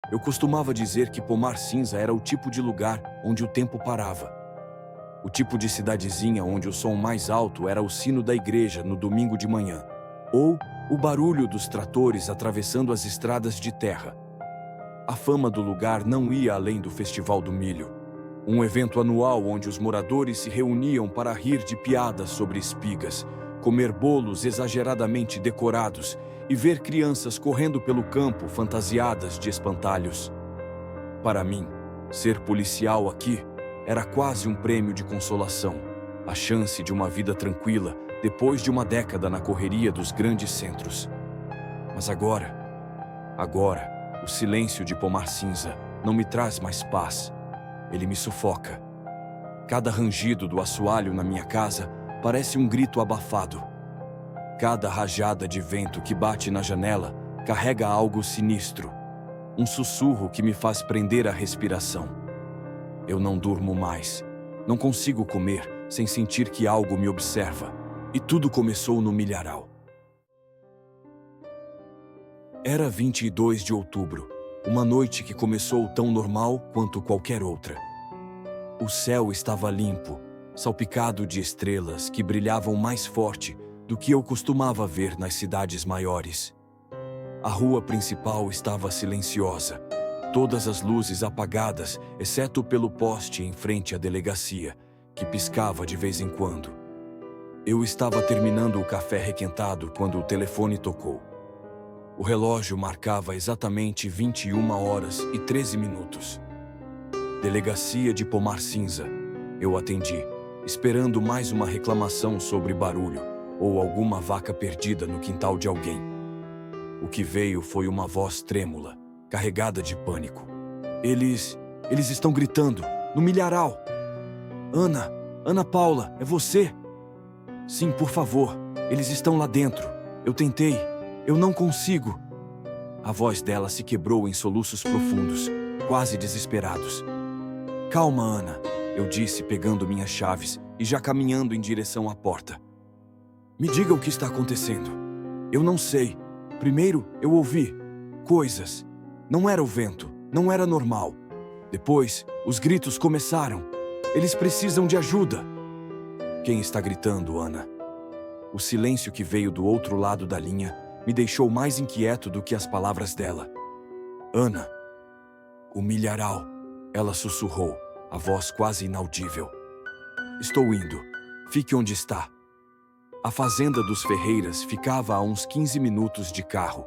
Eu costumava dizer que Pomar Cinza era o tipo de lugar onde o tempo parava. O tipo de cidadezinha onde o som mais alto era o sino da igreja no domingo de manhã, ou o barulho dos tratores atravessando as estradas de terra. A fama do lugar não ia além do Festival do Milho, um evento anual onde os moradores se reuniam para rir de piadas sobre espigas, comer bolos exageradamente decorados e ver crianças correndo pelo campo fantasiadas de espantalhos. Para mim, ser policial aqui era quase um prêmio de consolação, a chance de uma vida tranquila depois de uma década na correria dos grandes centros. Mas agora, o silêncio de Pomar Cinza não me traz mais paz. Ele me sufoca. Cada rangido do assoalho na minha casa parece um grito abafado. Cada rajada de vento que bate na janela carrega algo sinistro. Um sussurro que me faz prender a respiração. Eu não durmo mais. Não consigo comer sem sentir que algo me observa. E tudo começou no milharal. Era 22 de outubro, uma noite que começou tão normal quanto qualquer outra. O céu estava limpo, salpicado de estrelas que brilhavam mais forte do que eu costumava ver nas cidades maiores. A rua principal estava silenciosa, todas as luzes apagadas, exceto pelo poste em frente à delegacia, que piscava de vez em quando. Eu estava terminando o café requentado quando o telefone tocou. O relógio marcava exatamente 21 horas e 13 minutos. Delegacia de Pomar Cinza. Eu atendi, esperando mais uma reclamação sobre barulho ou alguma vaca perdida no quintal de alguém. O que veio foi uma voz trêmula, carregada de pânico. Eles estão gritando, no milharal. Ana Paula, é você? Sim, por favor, eles estão lá dentro. Eu tentei, eu não consigo. A voz dela se quebrou em soluços profundos, quase desesperados. Calma, Ana, eu disse pegando minhas chaves e já caminhando em direção à porta. Me diga o que está acontecendo. Eu não sei. Primeiro, eu ouvi coisas. Não era o vento, não era normal. Depois, os gritos começaram. Eles precisam de ajuda. Quem está gritando, Ana? O silêncio que veio do outro lado da linha me deixou mais inquieto do que as palavras dela. Ana. O milharal. Ela sussurrou, a voz quase inaudível. Estou indo. Fique onde está. A fazenda dos Ferreiras ficava a uns 15 minutos de carro.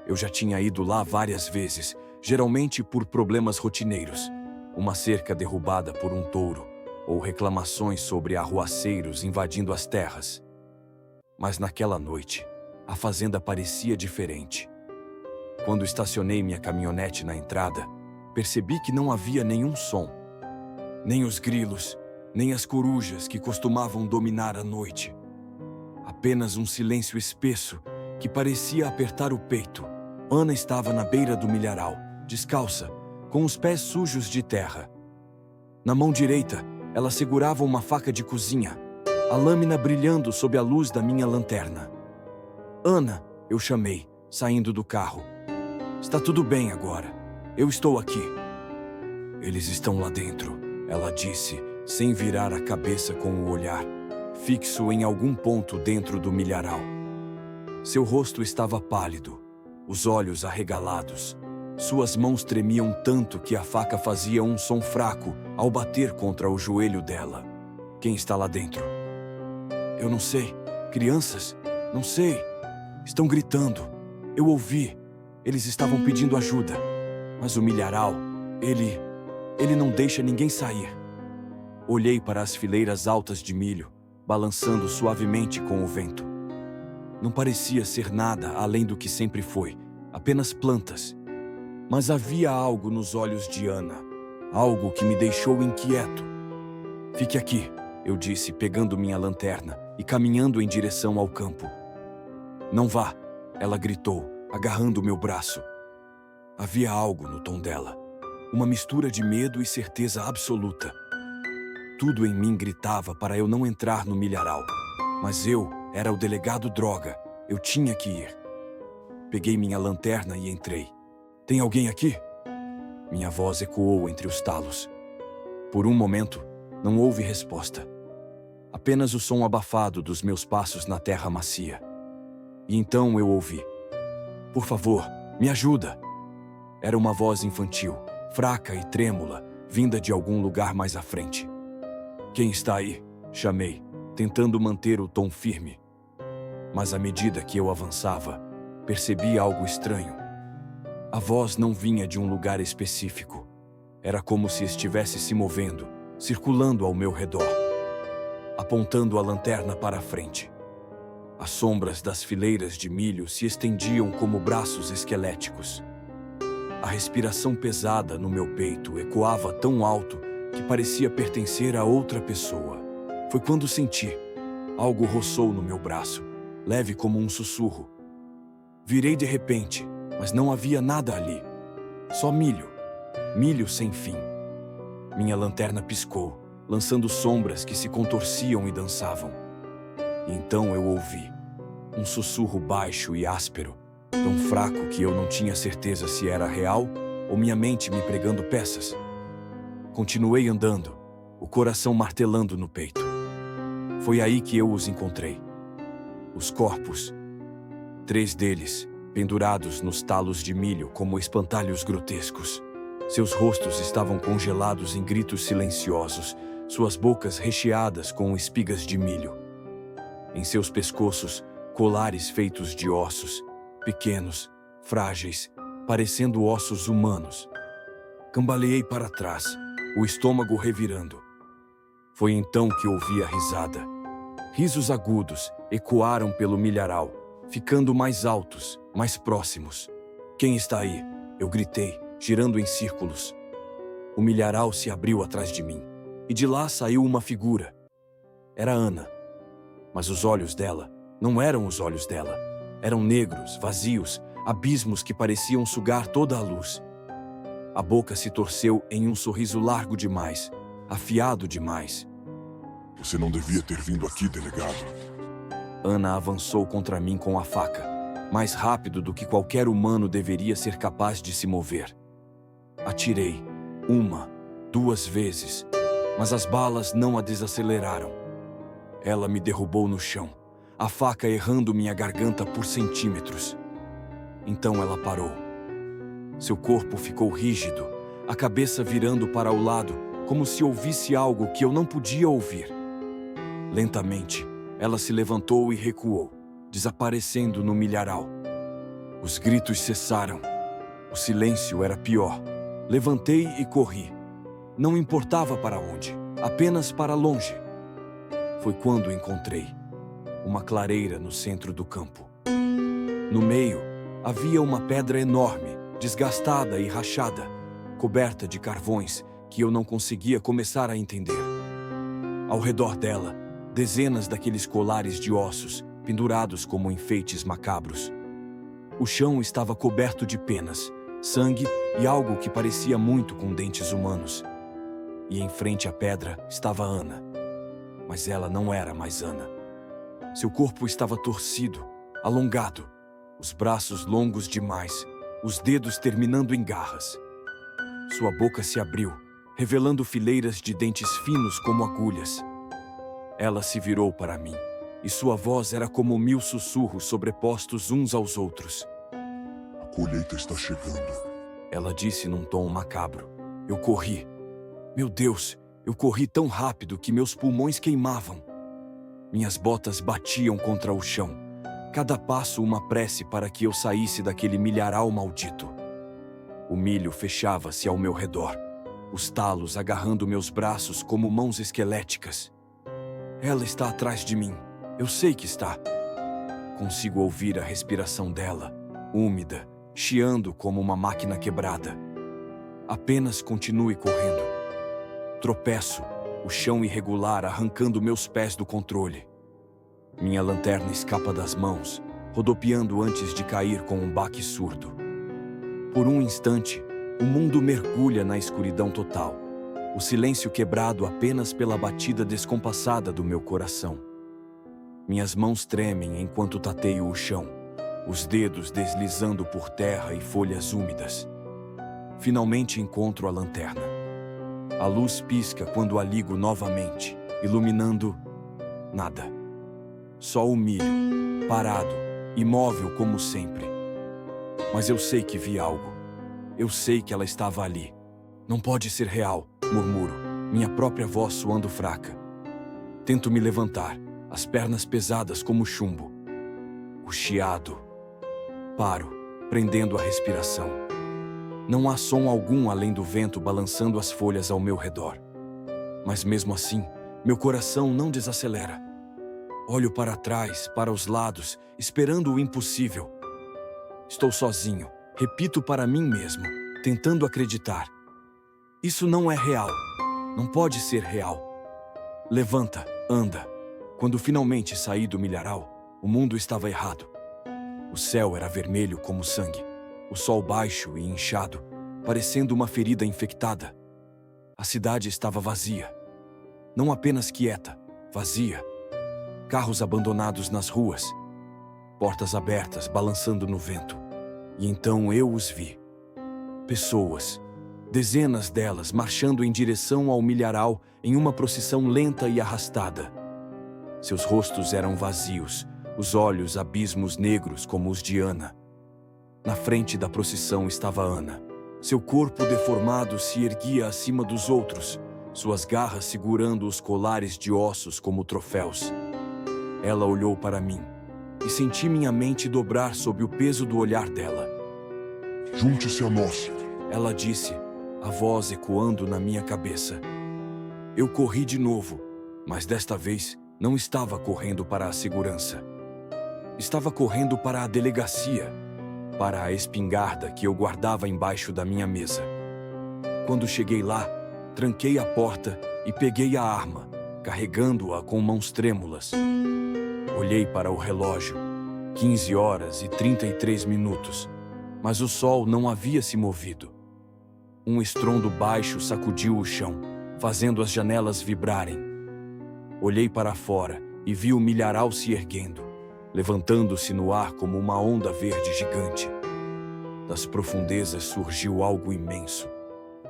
Eu já tinha ido lá várias vezes, geralmente por problemas rotineiros. Uma cerca derrubada por um touro, ou reclamações sobre arruaceiros invadindo as terras. Mas naquela noite, a fazenda parecia diferente. Quando estacionei minha caminhonete na entrada, percebi que não havia nenhum som. Nem os grilos, nem as corujas que costumavam dominar a noite. Apenas um silêncio espesso que parecia apertar o peito. Ana estava na beira do milharal, descalça, com os pés sujos de terra. Na mão direita, ela segurava uma faca de cozinha, a lâmina brilhando sob a luz da minha lanterna. Ana, eu chamei, saindo do carro. Está tudo bem agora. Eu estou aqui. Eles estão lá dentro, ela disse, sem virar a cabeça com o olhar, fixo em algum ponto dentro do milharal. Seu rosto estava pálido, os olhos arregalados. Suas mãos tremiam tanto que a faca fazia um som fraco ao bater contra o joelho dela. Quem está lá dentro? Eu não sei. Crianças? Não sei. Estão gritando. Eu ouvi. Eles estavam pedindo ajuda. Mas o milharal, ele não deixa ninguém sair. Olhei para as fileiras altas de milho, balançando suavemente com o vento. Não parecia ser nada além do que sempre foi, apenas plantas. Mas havia algo nos olhos de Ana, algo que me deixou inquieto. Fique aqui, eu disse, pegando minha lanterna e caminhando em direção ao campo. Não vá, ela gritou, agarrando meu braço. Havia algo no tom dela, uma mistura de medo e certeza absoluta. Tudo em mim gritava para eu não entrar no milharal, mas eu era o delegado droga, eu tinha que ir. Peguei minha lanterna e entrei. Tem alguém aqui? Minha voz ecoou entre os talos. Por um momento, não houve resposta. Apenas o som abafado dos meus passos na terra macia. E então eu ouvi: "Por favor, me ajuda!" Era uma voz infantil, fraca e trêmula, vinda de algum lugar mais à frente. "Quem está aí?" chamei, tentando manter o tom firme. Mas à medida que eu avançava, percebi algo estranho. A voz não vinha de um lugar específico. Era como se estivesse se movendo, circulando ao meu redor, apontando a lanterna para a frente. As sombras das fileiras de milho se estendiam como braços esqueléticos. A respiração pesada no meu peito ecoava tão alto que parecia pertencer a outra pessoa. Foi quando senti. Algo roçou no meu braço, leve como um sussurro. Virei de repente, mas não havia nada ali. Só milho. Milho sem fim. Minha lanterna piscou, lançando sombras que se contorciam e dançavam. E então eu ouvi um sussurro baixo e áspero, tão fraco que eu não tinha certeza se era real ou minha mente me pregando peças. Continuei andando, o coração martelando no peito. Foi aí que eu os encontrei. Os corpos. 3 deles, pendurados nos talos de milho como espantalhos grotescos. Seus rostos estavam congelados em gritos silenciosos, suas bocas recheadas com espigas de milho. Em seus pescoços, colares feitos de ossos, pequenos, frágeis, parecendo ossos humanos. Cambaleei para trás, o estômago revirando. Foi então que ouvi a risada. Risos agudos ecoaram pelo milharal, ficando mais altos, mais próximos. "Quem está aí?" eu gritei, girando em círculos. O milharal se abriu atrás de mim, e de lá saiu uma figura. Era Ana. Mas os olhos dela não eram os olhos dela. Eram negros, vazios, abismos que pareciam sugar toda a luz. A boca se torceu em um sorriso largo demais, afiado demais. "Você não devia ter vindo aqui, delegado." Ana avançou contra mim com a faca, mais rápido do que qualquer humano deveria ser capaz de se mover. Atirei, 1, 2 vezes, mas as balas não a desaceleraram. Ela me derrubou no chão, a faca errando minha garganta por centímetros. Então ela parou. Seu corpo ficou rígido, a cabeça virando para o lado, como se ouvisse algo que eu não podia ouvir. Lentamente, ela se levantou e recuou, desaparecendo no milharal. Os gritos cessaram. O silêncio era pior. Levantei e corri. Não importava para onde, apenas para longe. Foi quando encontrei uma clareira no centro do campo. No meio, havia uma pedra enorme, desgastada e rachada, coberta de carvões que eu não conseguia começar a entender. Ao redor dela, dezenas daqueles colares de ossos, pendurados como enfeites macabros. O chão estava coberto de penas, sangue e algo que parecia muito com dentes humanos. E em frente à pedra estava Ana. Mas ela não era mais Ana. Seu corpo estava torcido, alongado, os braços longos demais, os dedos terminando em garras. Sua boca se abriu, revelando fileiras de dentes finos como agulhas. Ela se virou para mim, e sua voz era como 1000 sussurros sobrepostos uns aos outros. "A colheita está chegando." Ela disse num tom macabro. Eu corri. Meu Deus, eu corri tão rápido que meus pulmões queimavam. Minhas botas batiam contra o chão, cada passo uma prece para que eu saísse daquele milharal maldito. O milho fechava-se ao meu redor, os talos agarrando meus braços como mãos esqueléticas. Ela está atrás de mim. Eu sei que está. Consigo ouvir a respiração dela, úmida, chiando como uma máquina quebrada. Apenas continue correndo. Tropeço, o chão irregular arrancando meus pés do controle. Minha lanterna escapa das mãos, rodopiando antes de cair com um baque surdo. Por um instante, o mundo mergulha na escuridão total, o silêncio quebrado apenas pela batida descompassada do meu coração. Minhas mãos tremem enquanto tateio o chão, os dedos deslizando por terra e folhas úmidas. Finalmente encontro a lanterna. A luz pisca quando a ligo novamente, iluminando nada. Só o milho, parado, imóvel como sempre. Mas eu sei que vi algo. Eu sei que ela estava ali. Não pode ser real, murmuro, minha própria voz soando fraca. Tento me levantar, as pernas pesadas como chumbo. O chiado. Paro, prendendo a respiração. Não há som algum além do vento balançando as folhas ao meu redor. Mas mesmo assim, meu coração não desacelera. Olho para trás, para os lados, esperando o impossível. Estou sozinho, repito para mim mesmo, tentando acreditar. Isso não é real. Não pode ser real. Levanta, anda. Quando finalmente saí do milharal, o mundo estava errado. O céu era vermelho como sangue. O sol baixo e inchado, parecendo uma ferida infectada. A cidade estava vazia. Não apenas quieta, vazia. Carros abandonados nas ruas. Portas abertas, balançando no vento. E então eu os vi. Pessoas, dezenas delas marchando em direção ao milharal em uma procissão lenta e arrastada. Seus rostos eram vazios, os olhos abismos negros como os de Ana. Na frente da procissão estava Ana. Seu corpo deformado se erguia acima dos outros, suas garras segurando os colares de ossos como troféus. Ela olhou para mim e senti minha mente dobrar sob o peso do olhar dela. Junte-se a nós. Ela disse, a voz ecoando na minha cabeça. Eu corri de novo, mas desta vez não estava correndo para a segurança. Estava correndo para a delegacia, para a espingarda que eu guardava embaixo da minha mesa. Quando cheguei lá, tranquei a porta e peguei a arma, carregando-a com mãos trêmulas. Olhei para o relógio, 15 horas e 33 minutos, mas o sol não havia se movido. Um estrondo baixo sacudiu o chão, fazendo as janelas vibrarem. Olhei para fora e vi o milharal se erguendo, levantando-se no ar como uma onda verde gigante. Das profundezas surgiu algo imenso,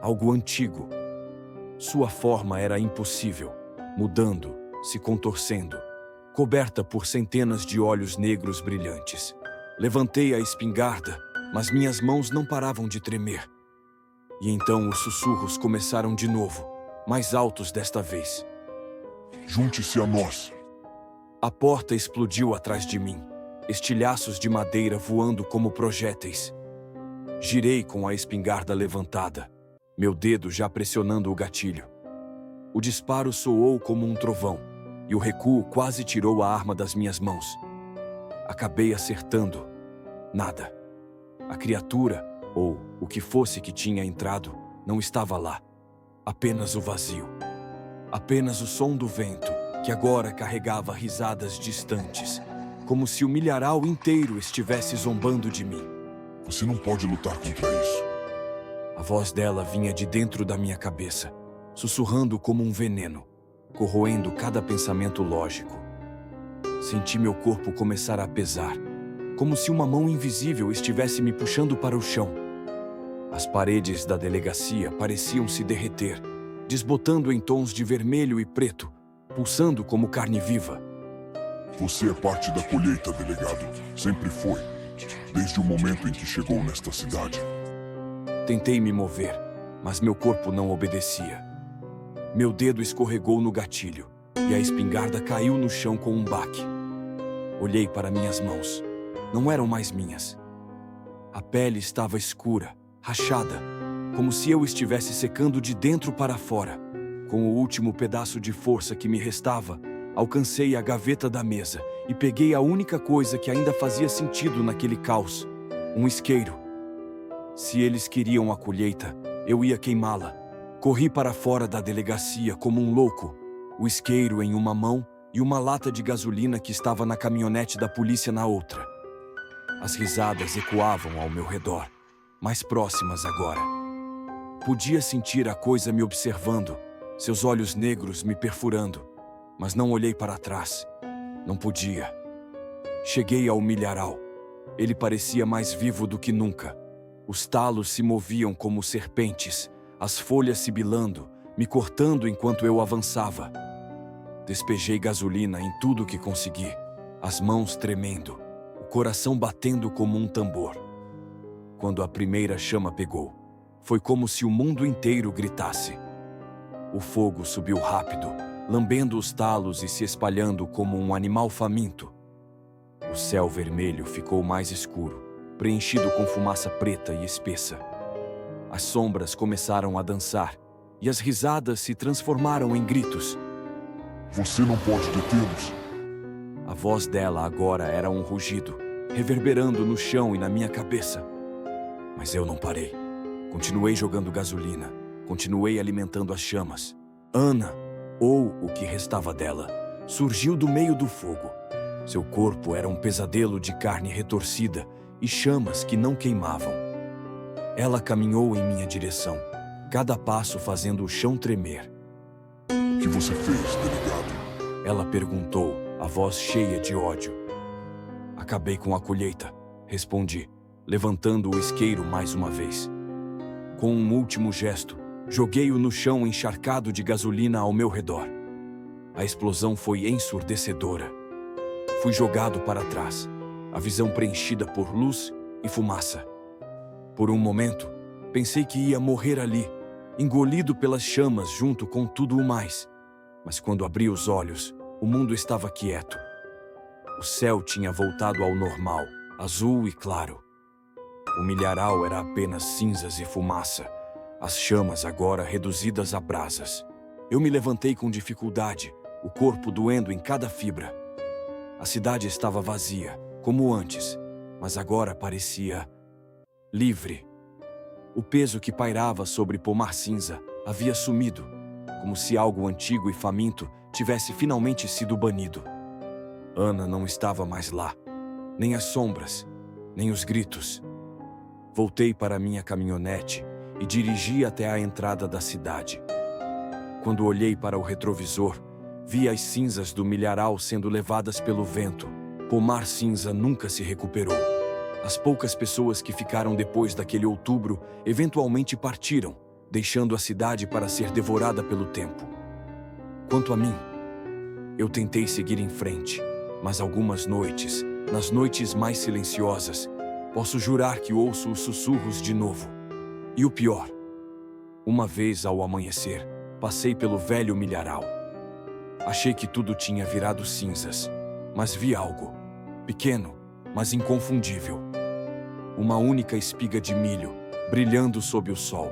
algo antigo. Sua forma era impossível, mudando, se contorcendo, coberta por centenas de olhos negros brilhantes. Levantei a espingarda, mas minhas mãos não paravam de tremer. E então os sussurros começaram de novo, mais altos desta vez. Junte-se a nós. A porta explodiu atrás de mim, estilhaços de madeira voando como projéteis. Girei com a espingarda levantada, meu dedo já pressionando o gatilho. O disparo soou como um trovão, e o recuo quase tirou a arma das minhas mãos. Acabei acertando. Nada. A criatura, ou o que fosse que tinha entrado, não estava lá. Apenas o vazio. Apenas o som do vento, que agora carregava risadas distantes, como se o milharal inteiro estivesse zombando de mim. Você não pode lutar contra isso. A voz dela vinha de dentro da minha cabeça, sussurrando como um veneno, corroendo cada pensamento lógico. Senti meu corpo começar a pesar, como se uma mão invisível estivesse me puxando para o chão. As paredes da delegacia pareciam se derreter, desbotando em tons de vermelho e preto, pulsando como carne viva. Você é parte da colheita, delegado. Sempre foi. Desde o momento em que chegou nesta cidade. Tentei me mover, mas meu corpo não obedecia. Meu dedo escorregou no gatilho, e a espingarda caiu no chão com um baque. Olhei para minhas mãos. Não eram mais minhas. A pele estava escura, rachada, como se eu estivesse secando de dentro para fora. Com o último pedaço de força que me restava, alcancei a gaveta da mesa e peguei a única coisa que ainda fazia sentido naquele caos: um isqueiro. Se eles queriam a colheita, eu ia queimá-la. Corri para fora da delegacia como um louco, o isqueiro em uma mão e uma lata de gasolina que estava na caminhonete da polícia na outra. As risadas ecoavam ao meu redor, mais próximas agora. Podia sentir a coisa me observando, seus olhos negros me perfurando, mas não olhei para trás. Não podia. Cheguei ao milharal. Ele parecia mais vivo do que nunca. Os talos se moviam como serpentes, as folhas sibilando, me cortando enquanto eu avançava. Despejei gasolina em tudo que consegui, as mãos tremendo, o coração batendo como um tambor. Quando a primeira chama pegou, foi como se o mundo inteiro gritasse. O fogo subiu rápido, lambendo os talos e se espalhando como um animal faminto. O céu vermelho ficou mais escuro, preenchido com fumaça preta e espessa. As sombras começaram a dançar, e as risadas se transformaram em gritos. Você não pode detê-los. A voz dela agora era um rugido, reverberando no chão e na minha cabeça. Mas eu não parei. Continuei jogando gasolina, continuei alimentando as chamas. Ana, ou o que restava dela, surgiu do meio do fogo. Seu corpo era um pesadelo de carne retorcida e chamas que não queimavam. Ela caminhou em minha direção, cada passo fazendo o chão tremer. O que você fez, delegado? Ela perguntou, a voz cheia de ódio. Acabei com a colheita, respondi, levantando o isqueiro mais uma vez. Com um último gesto, joguei-o no chão encharcado de gasolina ao meu redor. A explosão foi ensurdecedora. Fui jogado para trás, a visão preenchida por luz e fumaça. Por um momento, pensei que ia morrer ali, engolido pelas chamas junto com tudo o mais. Mas quando abri os olhos, o mundo estava quieto. O céu tinha voltado ao normal, azul e claro. O milharal era apenas cinzas e fumaça, as chamas agora reduzidas a brasas. Eu me levantei com dificuldade, o corpo doendo em cada fibra. A cidade estava vazia, como antes, mas agora parecia livre. O peso que pairava sobre Pomar Cinza havia sumido, como se algo antigo e faminto tivesse finalmente sido banido. Ana não estava mais lá, nem as sombras, nem os gritos. Voltei para minha caminhonete e dirigi até a entrada da cidade. Quando olhei para o retrovisor, vi as cinzas do milharal sendo levadas pelo vento. Pomar Cinza nunca se recuperou. As poucas pessoas que ficaram depois daquele outubro eventualmente partiram, deixando a cidade para ser devorada pelo tempo. Quanto a mim, eu tentei seguir em frente, mas algumas noites, nas noites mais silenciosas, posso jurar que ouço os sussurros de novo. E o pior, uma vez ao amanhecer, passei pelo velho milharal. Achei que tudo tinha virado cinzas, mas vi algo, pequeno, mas inconfundível. Uma única espiga de milho, brilhando sob o sol.